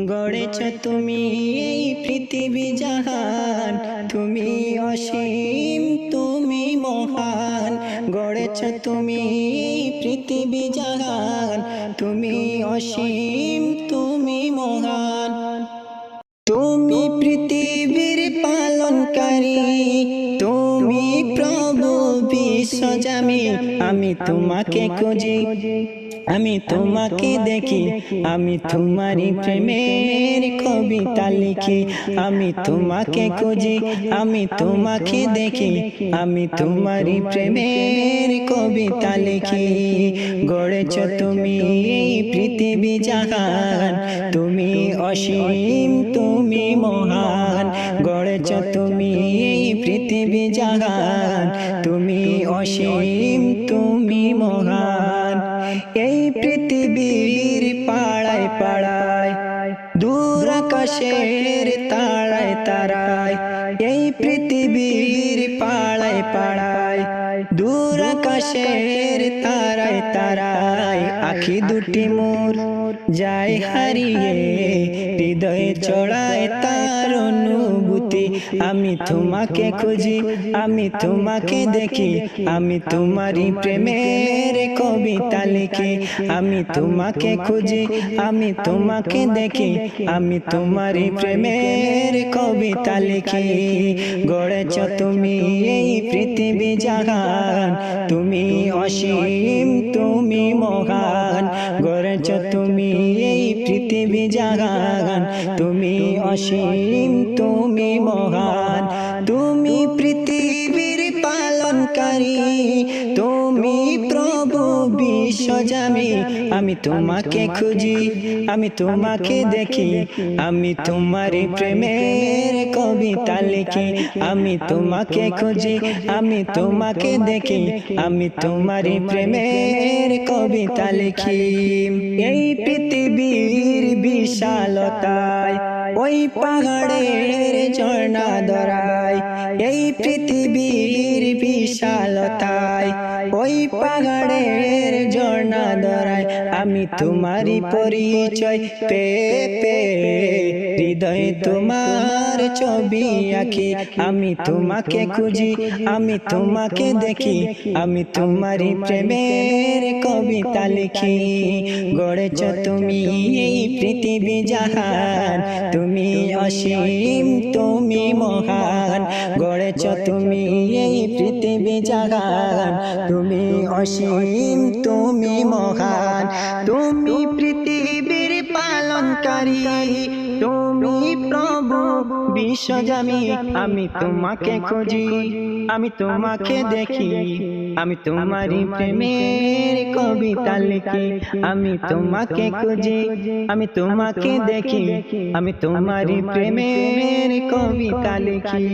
গড়েছ তুমি এই পৃথিবী জাহান, তুমি অসীম তুমি মহান। গড়েছ তুমি এই পৃথিবী জাহান, তুমি অসীম তুমি মহান। তুমি পৃথিবীর পালনকারী, তুমি প্রভু বিশ্বজামি। আমি তোমাকে খুঁজি, আমি তোমাকে দেখি, আমি তোমারই প্রেমের কবিতা লিখি। আমি তোমাকে খুঁজি, আমি তোমাকে দেখি, আমি তোমারই প্রেমের কবিতা লিখি। গড়েছ তুমি এই পৃথিবী জাহান, তুমি অসীম তুমি মহান। গড়েছ তুমি এই পৃথিবী জাহান, তুমি অসীম তুমি মহান। এই পৃথিবীর পাড়ায় পাড়ায়, দূর আকাশের তারায় তারায়। এই পৃথিবীর পাড়ায় পাড়ায়, দূর আকাশের তারায় তারায়। আখি দুটি মোর যায় হারিয়ে, হৃদয়ে চড়ায় তার অনুভূতি। আমি তোমাকে খুঁজি, আমি তোমাকে দেখি, আমি তোমারই প্রেমের কবিতা লিখি। আমি তোমাকে খুঁজি, আমি তোমাকে দেখি, আমি তোমারই প্রেমের কবিতা লিখি। গড়েছ তুমি এই পৃথিবী জাহান, তুমি অসীম তুমি মহান। গড়েছ তুমি এই পৃথিবী জাহান, তুমি অসীম তুমি মহান। তুমি পৃথিবীর পালনকারী, তুমি প্রভু বিশ্বজামি। আমি তোমাকে খুঁজি, আমি তোমাকে দেখি, আমি তোমারই প্রেমের কবিতা লিখি। আমি তোমাকে খুঁজি, আমি তোমাকে দেখি, আমি তোমারই প্রেমের কবিতা লিখি। এই পৃথিবীর বিশালতায়, ওই পাহাড়ের ঝর্ণা ধরায়। এই পৃথিবীর বিশালতায়, ওই পাহাড়ের ঝর্ণা ধরায়। আমি তোমারই পরিচয় পেয়ে পেয়ে, হৃদয়ে তোমার ছবি আঁকি। আমি তোমাকে খুঁজি, আমি তোমাকে দেখি, আমি তোমারই প্রেমের কবিতা লিখি। গড়েছ তুমি এই পৃথিবী জাহান, তুমি অসীম তুমি মহান। গড়েছ তুমি এই পৃথিবী জাহান, তুমি অসীম তুমি মহান। তুমি পৃথিবীর পালনকারী, তুমি প্রভু বিশ্বজামি। আমি তোমাকে খুঁজি, আমি তোমাকে দেখি, আমি তোমারই প্রেমের কবিতা লিখি। আমি তোমাকে খুঁজি, আমি তোমাকে দেখি, আমি তোমারই প্রেমের কবিতা লিখি।